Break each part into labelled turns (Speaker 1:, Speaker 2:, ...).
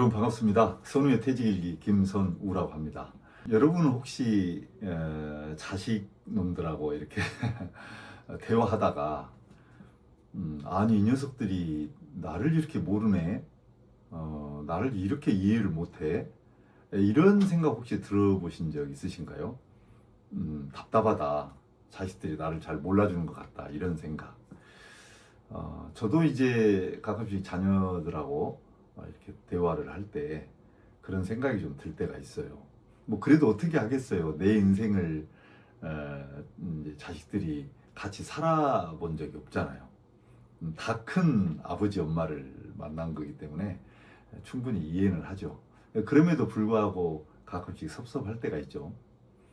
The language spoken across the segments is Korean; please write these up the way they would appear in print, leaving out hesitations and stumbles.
Speaker 1: 여러분 반갑습니다. 선우의 퇴직일기 김선우라고 합니다. 여러분은 혹시 자식 놈들하고 이렇게 대화하다가 아니 이 녀석들이 나를 이렇게 모르네, 나를 이렇게 이해를 못해, 이런 생각 혹시 들어보신 적 있으신가요? 답답하다, 자식들이 나를 잘 몰라주는 것 같다, 이런 생각. 저도 이제 가끔씩 자녀들하고 이렇게 대화를 할 때 그런 생각이 좀 들 때가 있어요. 뭐 그래도 어떻게 하겠어요. 내 인생을 이제 자식들이 같이 살아본 적이 없잖아요. 다 큰 아버지 엄마를 만난 거기 때문에 충분히 이해는 하죠. 그럼에도 불구하고 가끔씩 섭섭할 때가 있죠.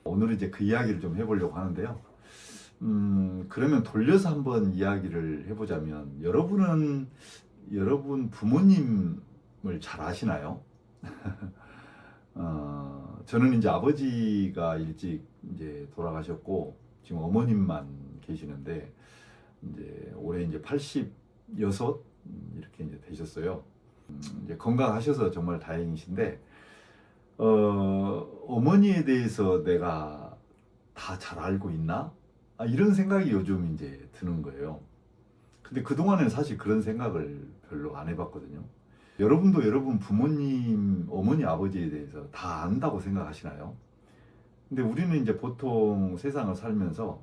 Speaker 1: 오늘은 이제 그 이야기를 좀 해보려고 하는데요. 그러면 돌려서 한번 이야기를 해보자면, 여러분 부모님을 잘 아시나요? 저는 이제 아버지가 일찍 이제 돌아가셨고, 지금 어머님만 계시는데, 이제 올해 이제 86 이렇게 이제 되셨어요. 이제 건강하셔서 정말 다행이신데, 어머니에 대해서 내가 다 잘 알고 있나? 이런 생각이 요즘 이제 드는 거예요. 근데 그동안에는 사실 그런 생각을 별로 안 해봤거든요. 여러분도 여러분 부모님, 어머니, 아버지에 대해서 다 안다고 생각하시나요? 근데 우리는 이제 보통 세상을 살면서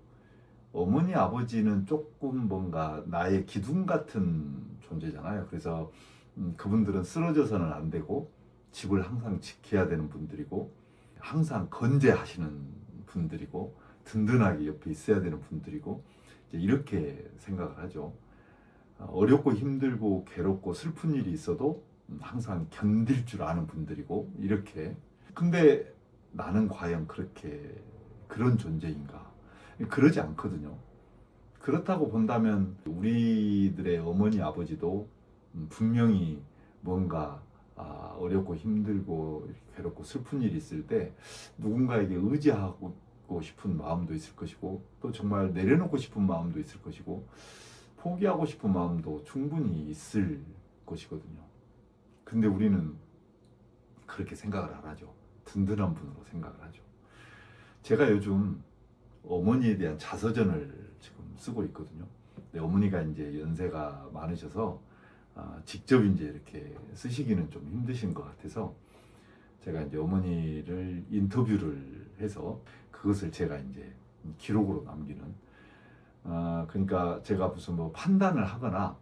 Speaker 1: 어머니, 아버지는 조금 뭔가 나의 기둥 같은 존재잖아요. 그래서 그분들은 쓰러져서는 안 되고, 집을 항상 지켜야 되는 분들이고, 항상 건재하시는 분들이고, 든든하게 옆에 있어야 되는 분들이고, 이제 이렇게 생각을 하죠. 어렵고 힘들고 괴롭고 슬픈 일이 있어도 항상 견딜 줄 아는 분들이고, 이렇게. 근데 나는 과연 그렇게 그런 존재인가? 그러지 않거든요. 그렇다고 본다면 우리들의 어머니 아버지도 분명히 뭔가 어렵고 힘들고 괴롭고 슬픈 일이 있을 때 누군가에게 의지하고 싶은 마음도 있을 것이고, 또 정말 내려놓고 싶은 마음도 있을 것이고, 포기하고 싶은 마음도 충분히 있을 것이거든요. 근데 우리는 그렇게 생각을 안 하죠. 든든한 분으로 생각을 하죠. 제가 요즘 어머니에 대한 자서전을 지금 쓰고 있거든요. 근데 어머니가 이제 연세가 많으셔서 직접 이제 이렇게 쓰시기는 좀 힘드신 것 같아서, 제가 이제 어머니를 인터뷰를 해서 그것을 제가 이제 기록으로 남기는, 그러니까 제가 무슨 뭐 판단을 하거나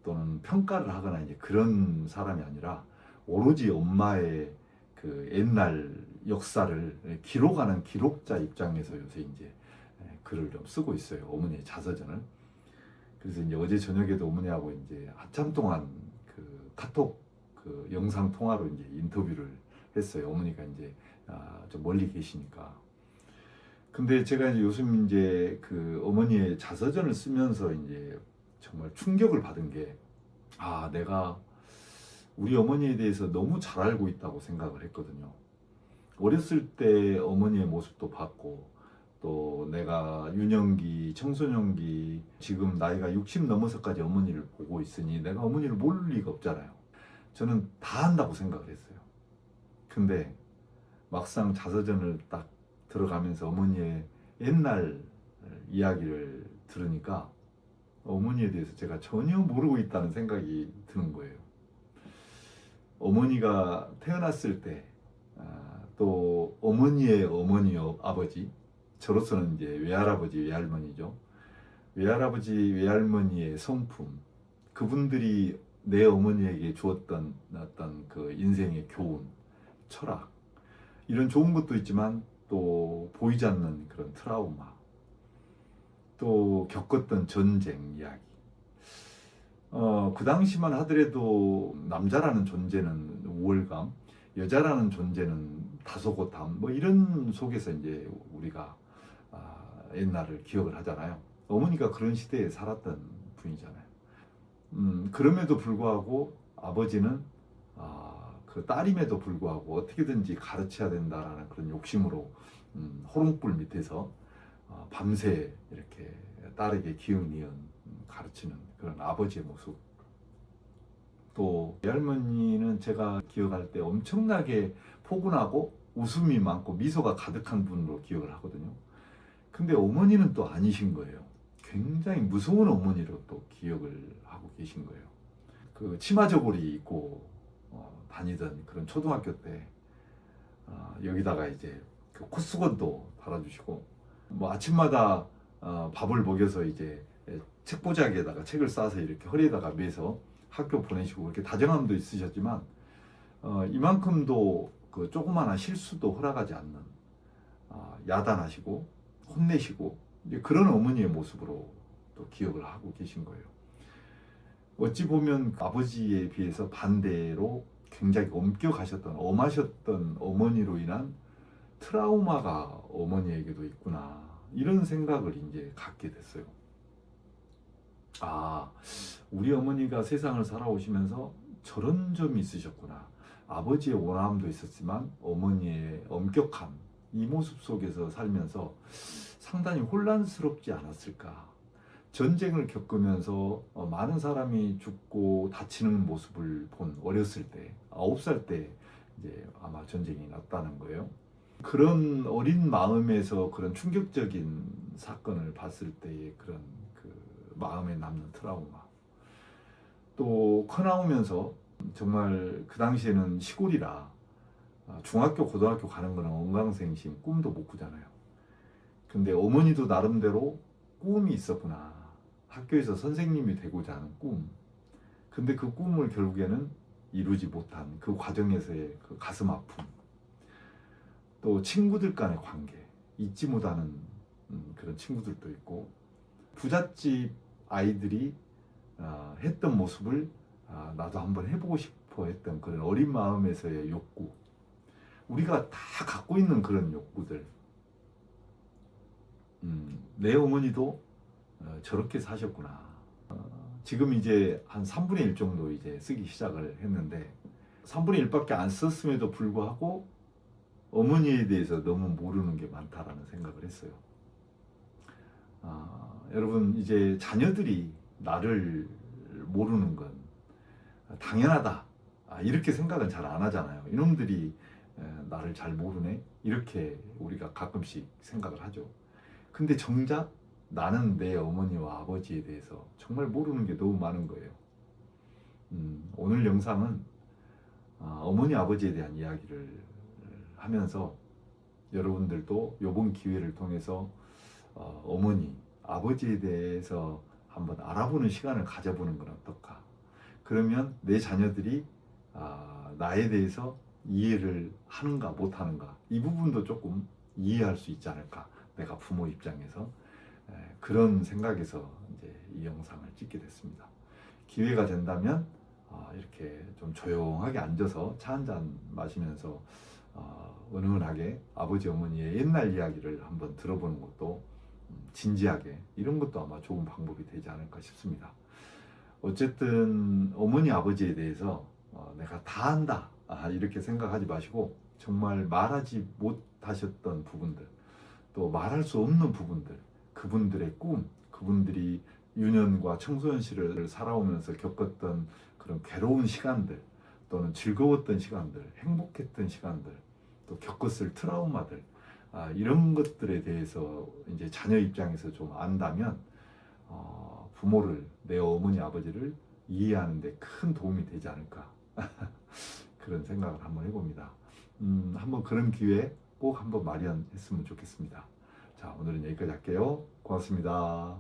Speaker 1: 또는 평가를 하거나 이제 그런 사람이 아니라, 오로지 엄마의 그 옛날 역사를 기록하는 기록자 입장에서 요새 이제 글을 좀 쓰고 있어요. 어머니의 자서전을. 그래서 이제 어제 저녁에도 어머니하고 이제 한참 동안 그 카톡 그 영상 통화로 이제 인터뷰를 했어요. 어머니가 이제 좀 멀리 계시니까. 근데 제가 이제 요즘 이제 그 어머니의 자서전을 쓰면서 이제 정말 충격을 받은 게, 내가 우리 어머니에 대해서 너무 잘 알고 있다고 생각을 했거든요. 어렸을 때 어머니의 모습도 봤고, 또 내가 유년기, 청소년기, 지금 나이가 60 넘어서까지 어머니를 보고 있으니 내가 어머니를 모를 리가 없잖아요. 저는 다 안다고 생각을 했어요. 근데 막상 자서전을 딱 들어가면서 어머니의 옛날 이야기를 들으니까 어머니에 대해서 제가 전혀 모르고 있다는 생각이 드는 거예요. 어머니가 태어났을 때, 또 어머니의 어머니, 아버지, 저로서는 이제 외할아버지, 외할머니죠. 외할아버지, 외할머니의 성품, 그분들이 내 어머니에게 주었던 어떤 그 인생의 교훈, 철학, 이런 좋은 것도 있지만 또 보이지 않는 그런 트라우마, 또 겪었던 전쟁 이야기. 그 당시만 하더라도 남자라는 존재는 우월감, 여자라는 존재는 다소곳함, 뭐 이런 속에서 이제 우리가 옛날을 기억을 하잖아요. 어머니가 그런 시대에 살았던 분이잖아요. 그럼에도 불구하고 아버지는 그 딸임에도 불구하고 어떻게든지 가르쳐야 된다라는 그런 욕심으로 호롱불 밑에서 밤새 이렇게 딸에게 기억니은 가르치는 그런 아버지의 모습. 또 외할머니는 제가 기억할 때 엄청나게 포근하고 웃음이 많고 미소가 가득한 분으로 기억을 하거든요. 근데 어머니는 또 아니신 거예요. 굉장히 무서운 어머니로 또 기억을 하고 계신 거예요. 그 치마 저고리 입고 다니던 그런 초등학교 때 여기다가 이제 그 콧수건도 달아주시고 뭐 아침마다 밥을 먹여서 이제 책보자기에다가 책을 싸서 이렇게 허리에다가 매서 학교 보내시고 그렇게 다정함도 있으셨지만 이만큼도 그 조그마한 실수도 허락하지 않는 야단하시고 혼내시고 이제 그런 어머니의 모습으로 또 기억을 하고 계신 거예요. 어찌 보면 아버지에 비해서 반대로 굉장히 엄격하셨던 엄하셨던 어머니로 인한 트라우마가 어머니에게도 있구나 이런 생각을 이제 갖게 됐어요. 우리 어머니가 세상을 살아오시면서 저런 점이 있으셨구나. 아버지의 온화함도 있었지만 어머니의 엄격함 이 모습 속에서 살면서 상당히 혼란스럽지 않았을까. 전쟁을 겪으면서 많은 사람이 죽고 다치는 모습을 본 어렸을 때 9살 때 이제 아마 전쟁이 났다는 거예요. 그런 어린 마음에서 그런 충격적인 사건을 봤을 때의 그런 그 마음에 남는 트라우마. 또 커나오면서 정말 그 당시에는 시골이라 중학교, 고등학교 가는 거는 언강생심 꿈도 못 꾸잖아요. 근데 어머니도 나름대로 꿈이 있었구나. 학교에서 선생님이 되고자 하는 꿈. 근데 그 꿈을 결국에는 이루지 못한 그 과정에서의 그 가슴 아픔. 또 친구들 간의 관계. 잊지 못하는 그런 친구들도 있고 부잣집 아이들이 했던 모습을 나도 한번 해보고 싶어 했던 그런 어린 마음에서의 욕구. 우리가 다 갖고 있는 그런 욕구들. 내 어머니도 저렇게 사셨구나. 지금 이제 한 3분의 1 정도 이제 쓰기 시작을 했는데 3분의 1밖에 안 썼음에도 불구하고 어머니에 대해서 너무 모르는 게 많다라는 생각을 했어요. 여러분 이제 자녀들이 나를 모르는 건 당연하다. 이렇게 생각은 잘 안 하잖아요. 이놈들이 나를 잘 모르네. 이렇게 우리가 가끔씩 생각을 하죠. 근데 정작 나는 내 어머니와 아버지에 대해서 정말 모르는 게 너무 많은 거예요. 오늘 영상은 어머니 아버지에 대한 이야기를 하면서 여러분들도 이번 기회를 통해서 어머니 아버지에 대해서 한번 알아보는 시간을 가져보는 건 어떨까. 그러면 내 자녀들이 나에 대해서 이해를 하는가 못하는가 이 부분도 조금 이해할 수 있지 않을까. 내가 부모 입장에서 그런 생각에서 이제 이 영상을 찍게 됐습니다. 기회가 된다면 이렇게 좀 조용하게 앉아서 차 한잔 마시면서 은은하게 아버지 어머니의 옛날 이야기를 한번 들어보는 것도 진지하게 이런 것도 아마 좋은 방법이 되지 않을까 싶습니다. 어쨌든 어머니 아버지에 대해서 내가 다 안다 이렇게 생각하지 마시고 정말 말하지 못하셨던 부분들 또 말할 수 없는 부분들 그분들의 꿈 그분들이 유년과 청소년 시를 살아오면서 겪었던 그런 괴로운 시간들 또는 즐거웠던 시간들 행복했던 시간들 또 겪었을 트라우마들 이런 것들에 대해서 이제 자녀 입장에서 좀 안다면 부모를 내 어머니 아버지를 이해하는 데 큰 도움이 되지 않을까 그런 생각을 한번 해봅니다. 한번 그런 기회 꼭 한번 마련했으면 좋겠습니다. 자, 오늘은 여기까지 할게요. 고맙습니다.